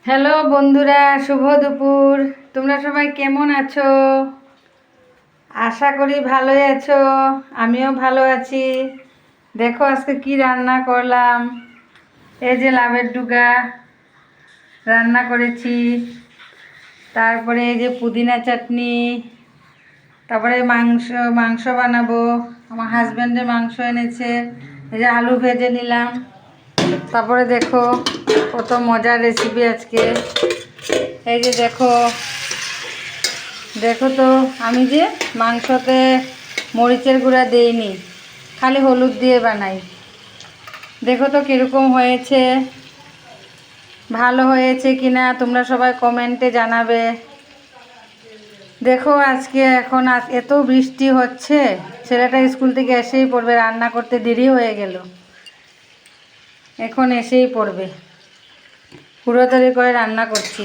Hello বন্ধুরা, শুভ দুপুর। তোমরা সবাই কেমন আছো? আশা করি ভালোই আছো। আমিও ভালো আছি। দেখো আজকে কি রান্না করলাম। এই যে লাউয়ের ডুগা রান্না করেছি, তারপরে এই যে পুদিনা চাটনি, তারপরে মাংস মাংস বানাবো। আমার হাজব্যান্ডে মাংস এনেছে, এই যে আলু ভেজে নিলাম। তারপরে দেখো কত মজার রেসিপি আজকে। এই যে দেখো দেখো তো, আমি যে মাংসতে মরিচের গুঁড়া দেইনি, খালি হলুদ দিয়ে বানাই। দেখো তো কীরকম হয়েছে, ভালো হয়েছে কিনা তোমরা সবাই কমেন্টে জানাবে। দেখো আজকে এখন এত বৃষ্টি হচ্ছে, ছেলেটা স্কুল থেকে এসেই পড়বে, রান্না করতে দেরি হয়ে গেল, এখন এসেই পড়বে। হুড়োতাড়ি করে রান্না করছি।